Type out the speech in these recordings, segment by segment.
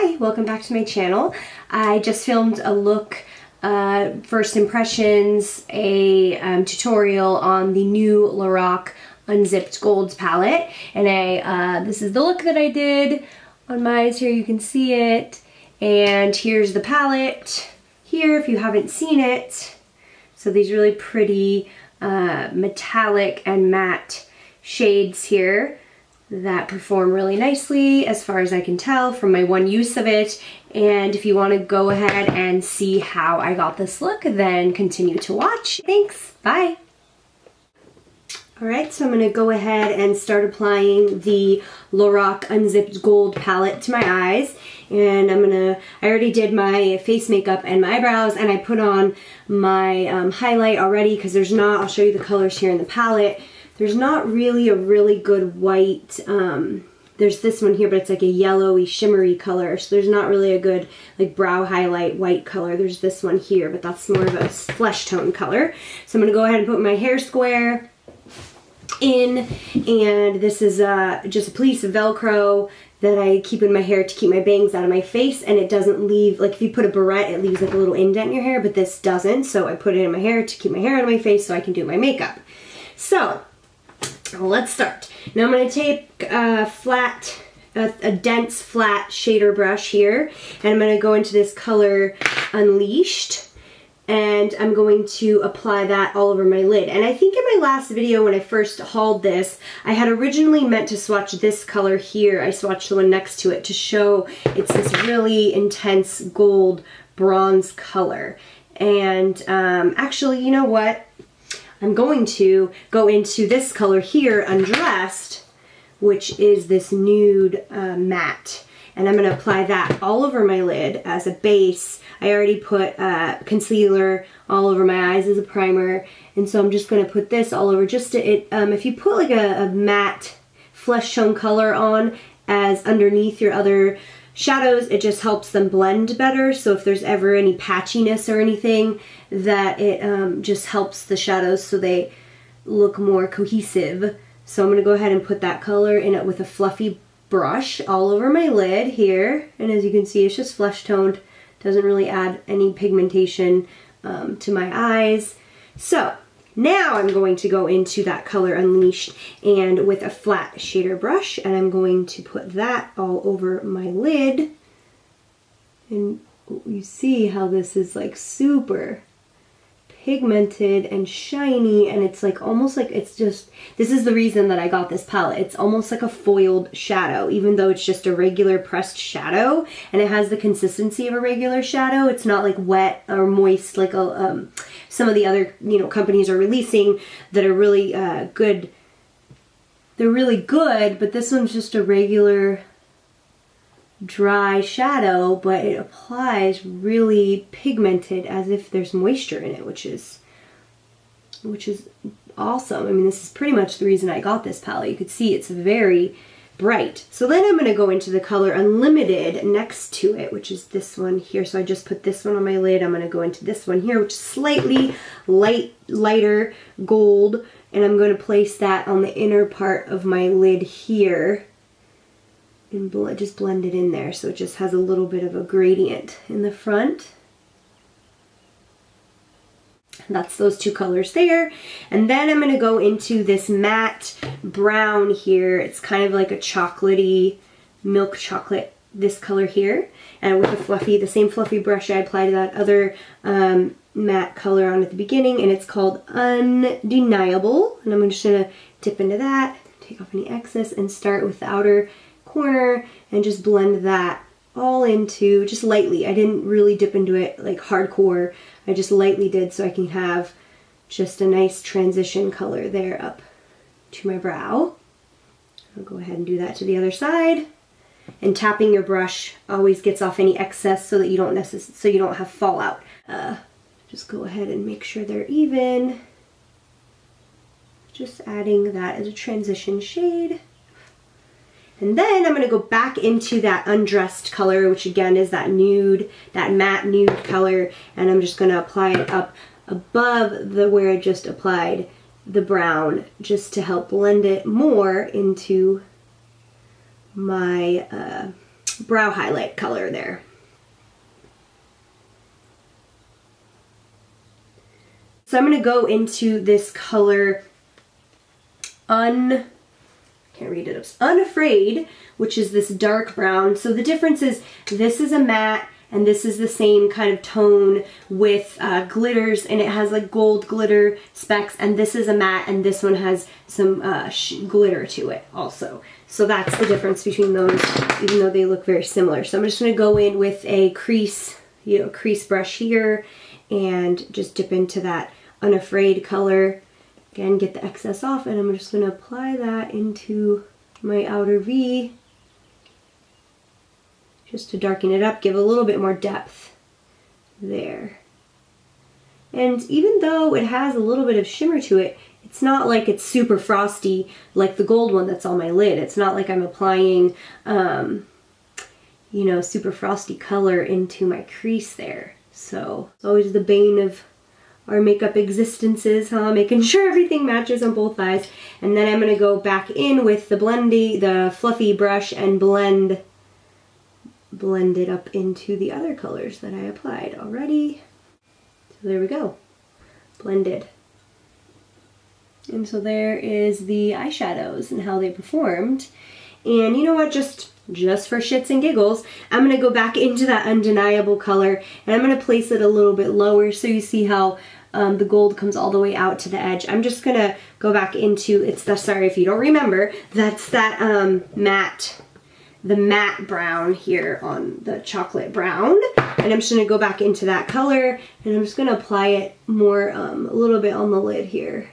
Hi, welcome back to my channel. I just filmed a look, first impressions, a tutorial on the new Lorac Unzipped Gold palette, and this is the look that I did on my eyes. Here you can see it, and here's the palette here if you haven't seen it. So these really pretty metallic and matte shades here that perform really nicely as far as I can tell from my one use of it. And if you want to go ahead and see how I got this look, then continue to watch. Thanks, bye. Alright, so I'm going to go ahead and start applying the Lorac Unzipped Gold palette to my eyes. And I already did my face makeup and my eyebrows, and I put on my highlight already because I'll show you the colors here in the palette. There's not really a really good white, there's this one here, but it's like a yellowy, shimmery color, so there's not really a good like brow highlight white color. There's this one here, but that's more of a flesh tone color. So I'm going to go ahead and put my hair square in, and this is just a piece of Velcro that I keep in my hair to keep my bangs out of my face, and it doesn't leave, like if you put a barrette, it leaves like a little indent in your hair, but this doesn't, so I put it in my hair to keep my hair out of my face so I can do my makeup. So let's start. Now I'm going to take a dense flat shader brush here, and I'm going to go into this color Unleashed, and I'm going to apply that all over my lid. And I think in my last video when I first hauled this, I had originally meant to swatch this color here. I swatched the one next to it to show it's this really intense gold bronze color. And actually, you know what? I'm going to go into this color here, Undressed, which is this nude matte. And I'm going to apply that all over my lid as a base. I already put concealer all over my eyes as a primer. And so I'm just going to put this all over just to, if you put like a matte flesh tone color on as underneath your other shadows, it just helps them blend better. So if there's ever any patchiness or anything, that it just helps the shadows so they look more cohesive. So I'm going to go ahead and put that color in it with a fluffy brush all over my lid here. And as you can see, it's just flesh toned. Doesn't really add any pigmentation to my eyes. So now I'm going to go into that color Unleashed and with a flat shader brush, and I'm going to put that all over my lid. And you see how this is like super pigmented and shiny, and it's like almost like it's just, this is the reason that I got this palette. It's almost like a foiled shadow, even though it's just a regular pressed shadow, and it has the consistency of a regular shadow. It's not like wet or moist like some of the other companies are releasing that are really good. They're really good, but this one's just a regular dry shadow, but it applies really pigmented as if there's moisture in it, which is awesome. I mean, this is pretty much the reason I got this palette. You could see it's very bright. So then I'm going to go into the color Unlimited next to it, which is this one here. So I just put this one on my lid. I'm going to go into this one here, which is slightly lighter gold, and I'm going to place that on the inner part of my lid here and just blend it in there so it just has a little bit of a gradient in the front. That's those two colors there. And then I'm going to go into this matte brown here. It's kind of like a chocolatey, milk chocolate, this color here. And with the same fluffy brush I applied that other matte color on at the beginning, and it's called Undeniable. And I'm just going to dip into that, take off any excess, and start with the outer corner and just blend that all into, just lightly. I didn't really dip into it like hardcore. I just lightly did so I can have just a nice transition color there up to my brow. I'll go ahead and do that to the other side. And tapping your brush always gets off any excess so that you don't have fallout. Just go ahead and make sure they're even. Just adding that as a transition shade. And then I'm going to go back into that Undressed color, which again is that nude, that matte nude color, and I'm just going to apply it up above where I just applied the brown, just to help blend it more into my brow highlight color there. So I'm going to go into this color Unafraid, which is this dark brown. So the difference is this is a matte and this is the same kind of tone with glitters, and it has like gold glitter specks, and this is a matte and this one has some glitter to it also. So that's the difference between those, even though they look very similar. So I'm just going to go in with a crease, crease brush here and just dip into that Unafraid color. Again, get the excess off, and I'm just going to apply that into my outer V just to darken it up, give a little bit more depth there. And even though it has a little bit of shimmer to it, it's not like it's super frosty like the gold one that's on my lid. It's not like I'm applying, you know, super frosty color into my crease there. So it's always the bane of our makeup existences, huh? Making sure everything matches on both eyes. And then I'm going to go back in with the fluffy brush and blend it up into the other colors that I applied already. So there we go, blended. And so there is the eyeshadows and how they performed. And you know what, just for shits and giggles, I'm going to go back into that Undeniable color, and I'm going to place it a little bit lower so you see how the gold comes all the way out to the edge. I'm just going to go back into, sorry if you don't remember, that's that the matte brown here on the chocolate brown. And I'm just going to go back into that color, and I'm just going to apply it more, a little bit on the lid here.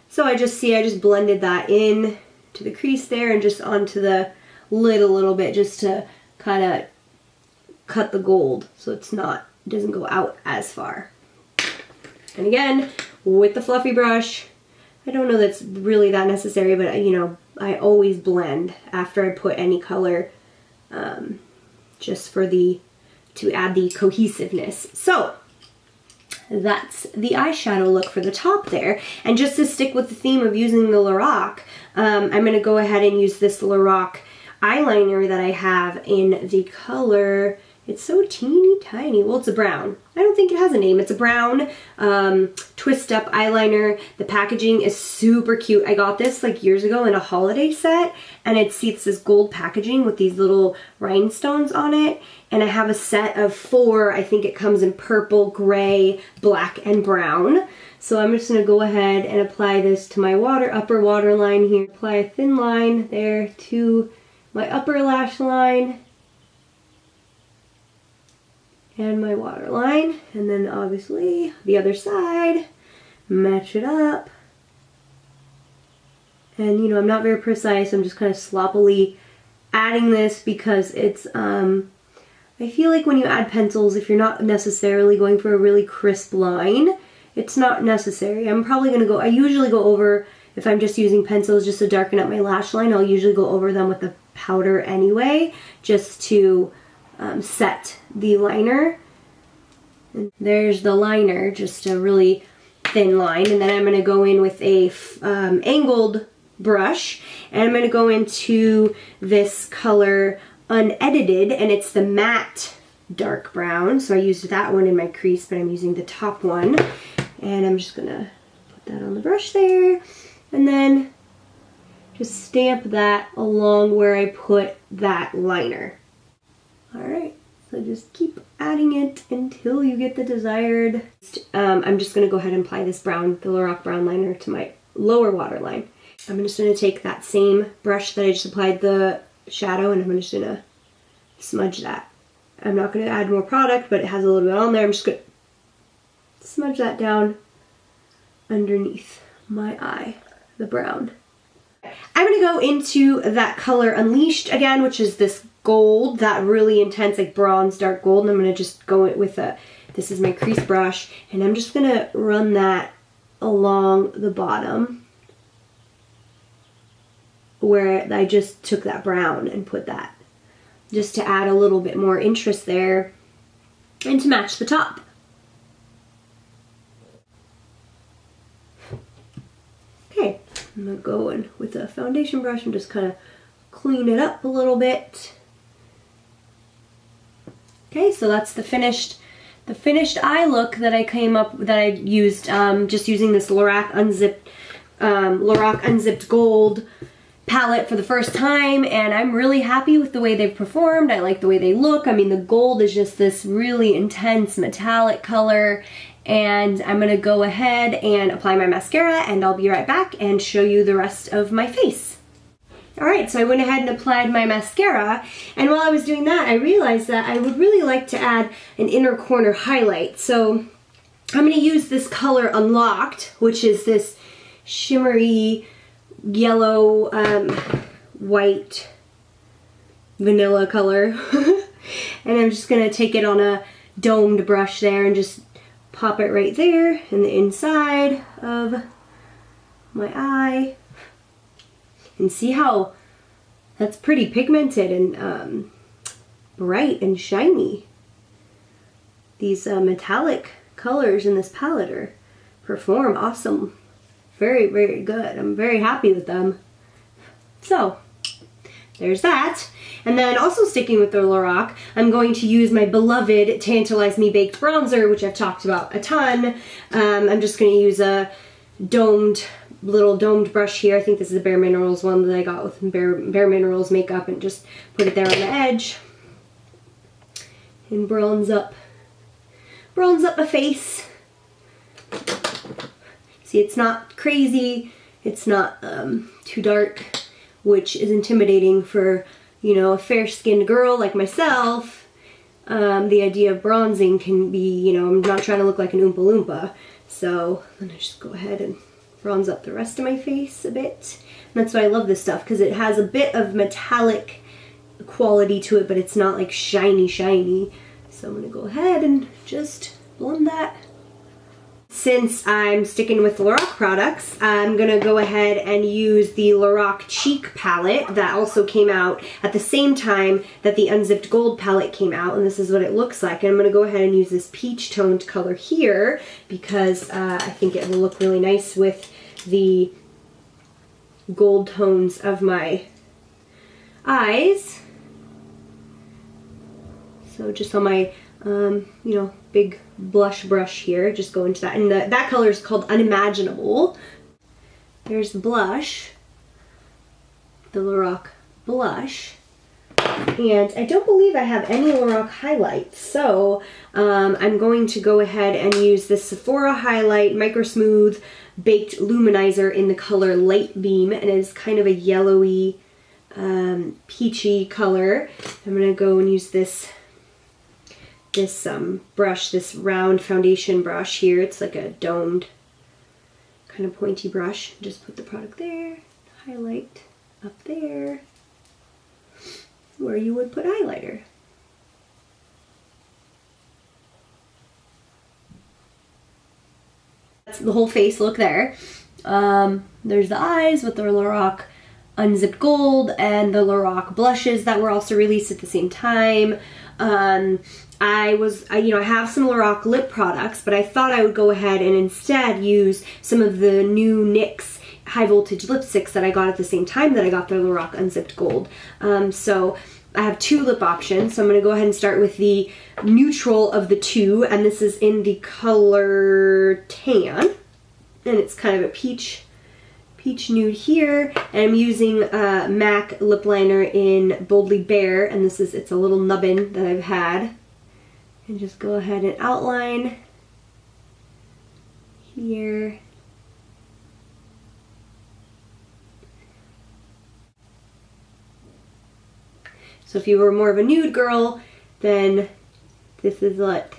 So I just blended that in to the crease there and just onto the lid a little bit, just to kind of cut the gold so it doesn't go out as far. And again, with the fluffy brush, I don't know that's really that necessary, but you know, I always blend after I put any color, just to add the cohesiveness. So that's the eyeshadow look for the top there. And just to stick with the theme of using the Lorac, I'm going to go ahead and use this Lorac eyeliner that I have in the color, it's so teeny tiny. Well, it's a brown. I don't think it has a name. It's a brown twist up eyeliner. The packaging is super cute. I got this like years ago in a holiday set, and it's this gold packaging with these little rhinestones on it. And I have a set of 4. I think it comes in purple, gray, black, and brown. So I'm just gonna go ahead and apply this to my upper waterline here. Apply a thin line there to my upper lash line and my waterline, and then obviously the other side, match it up. And you know, I'm not very precise, I'm just kind of sloppily adding this because it's I feel like when you add pencils, if you're not necessarily going for a really crisp line, it's not necessary. I usually go over, if I'm just using pencils just to darken up my lash line, I'll usually go over them with the powder anyway, just to set the liner. And there's the liner, just a really thin line. And then I'm going to go in with a angled brush, and I'm going to go into this color Unedited, and it's the matte dark brown. So I used that one in my crease, but I'm using the top one. And I'm just going to put that on the brush there, and then just stamp that along where I put that liner. Alright, so just keep adding it until you get the desired. I'm just going to go ahead and apply this the Lorac brown liner to my lower waterline. I'm just going to take that same brush that I just applied the shadow, and I'm just going to smudge that. I'm not going to add more product, but it has a little bit on there. I'm just going to smudge that down underneath my eye, the brown. I'm going to go into that color Unleashed again, which is this gold, that really intense like bronze dark gold, and I'm going to just go with this is my crease brush, and I'm just going to run that along the bottom where I just took that brown and put that, just to add a little bit more interest there and to match the top. Okay, I'm going to go in with a foundation brush and just kind of clean it up a little bit. Okay, so that's the finished eye look that I used just using this Lorac Unzipped Gold palette for the first time, and I'm really happy with the way they've performed. I like the way they look. I mean, the gold is just this really intense metallic color, and I'm gonna go ahead and apply my mascara, and I'll be right back and show you the rest of my face. Alright, so I went ahead and applied my mascara, and while I was doing that, I realized that I would really like to add an inner corner highlight. So I'm going to use this color Unlocked, which is this shimmery yellow, white, vanilla color. And I'm just going to take it on a domed brush there and just pop it right there in the inside of my eye. And see how that's pretty pigmented and bright and shiny. These metallic colors in this palette perform awesome. Very, very good. I'm very happy with them. So, there's that. And then also sticking with the Lorac, I'm going to use my beloved Tantalize Me Baked Bronzer, which I've talked about a ton. I'm just going to use a little domed brush here. I think this is a Bare Minerals one that I got with Bare Minerals makeup, and just put it there on the edge and bronze up my face. See, it's not crazy, it's not too dark, which is intimidating for, you know, a fair-skinned girl like myself. The idea of bronzing can be, you know, I'm not trying to look like an Oompa Loompa, so I'm gonna just go ahead and bronze up the rest of my face a bit. And that's why I love this stuff, because it has a bit of metallic quality to it, but it's not like shiny. So I'm gonna go ahead and just blend that. Since I'm sticking with Lorac products, I'm gonna go ahead and use the Lorac Cheek palette that also came out at the same time that the Unzipped Gold palette came out, and this is what it looks like. And I'm gonna go ahead and use this peach toned color here because I think it will look really nice with the gold tones of my eyes. So just on my you know, big blush brush here, just go into that. And that color is called Unimaginable. There's the blush, the Lorac blush. And I don't believe I have any Lorac highlights, so I'm going to go ahead and use this Sephora Highlight Micro Smooth Baked Luminizer in the color Light Beam, and it is kind of a yellowy, peachy color. I'm going to go and use this brush, this round foundation brush here. It's like a domed kind of pointy brush. Just put the product there, highlight up there where you would put eyeliner. That's the whole face look there. There's the eyes with the Lorac Unzipped Gold and the Lorac blushes that were also released at the same time. I have some Lorac lip products, but I thought I would go ahead and instead use some of the new NYX high voltage lipsticks that I got at the same time that I got the Lorac Unzipped Gold. So I have two lip options, so I'm going to go ahead and start with the neutral of the two, and this is in the color Tan, and it's kind of a peach nude here, and I'm using MAC lip liner in Boldly Bare, and it's a little nubbin that I've had, and just go ahead and outline here. So if you were more of a nude girl, then this is what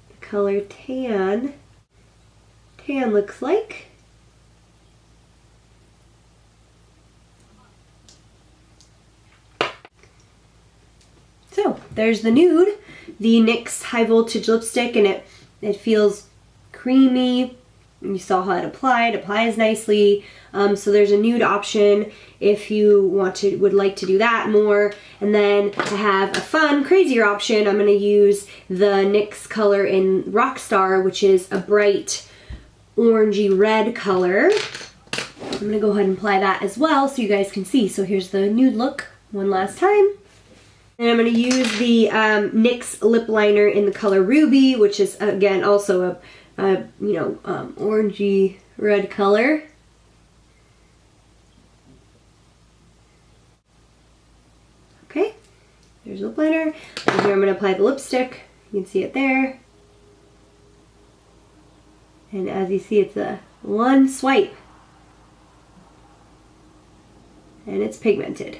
the color Tan looks like. So there's the nude, the NYX high voltage lipstick, and it feels creamy. You saw how it applies nicely. So there's a nude option if you would like to do that more. And then I have a fun, crazier option. I'm going to use the NYX color in Rockstar, which is a bright orangey red color. I'm going to go ahead and apply that as well so you guys can see. So here's the nude look one last time. And I'm going to use the NYX lip liner in the color Ruby, which is, again, also a orangey red color. Okay, there's lip liner. And here I'm going to apply the lipstick. You can see it there. And as you see, it's a one swipe. And it's pigmented.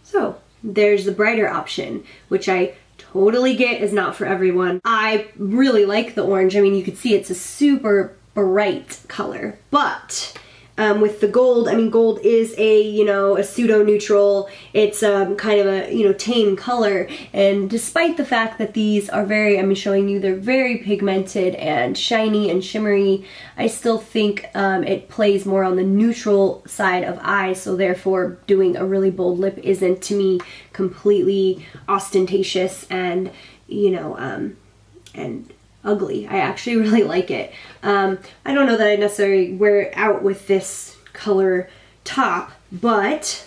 So there's the brighter option, which I totally get is not for everyone. I really like the orange. I mean, you can see it's a super bright color, but with the gold, I mean, gold is a pseudo-neutral. It's kind of a, tame color. And despite the fact that these are I'm showing you, they're very pigmented and shiny and shimmery, I still think it plays more on the neutral side of eyes. So therefore, doing a really bold lip isn't, to me, completely ostentatious and, and ugly. I actually really like it. I don't know that I necessarily wear it out with this color top, but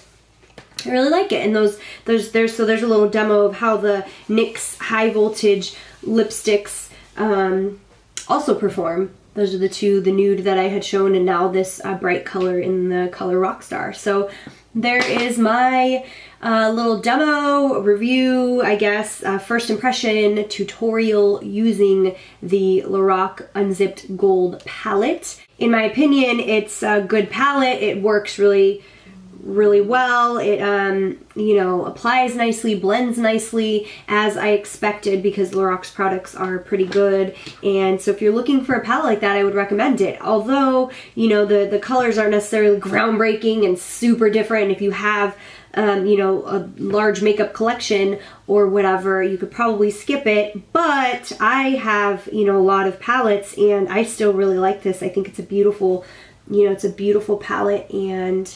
I really like it. And there's a little demo of how the NYX high voltage lipsticks also perform. Those are the two, the nude that I had shown, and now this bright color in the color Rockstar. So there is my little demo review, I guess, first impression tutorial using the Lorac Unzipped Gold palette. In my opinion, it's a good palette. It works really well. It applies nicely, blends nicely, as I expected, because Lorac's products are pretty good. And so if you're looking for a palette like that, I would recommend it. Although, the colors aren't necessarily groundbreaking and super different. If you have a large makeup collection or whatever, you could probably skip it. But I have, a lot of palettes, and I still really like this. I think it's a beautiful, palette, and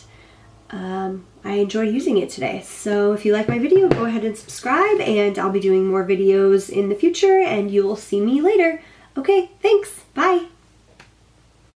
I enjoyed using it today. So if you like my video, go ahead and subscribe, and I'll be doing more videos in the future, and you'll see me later. Okay, thanks. Bye.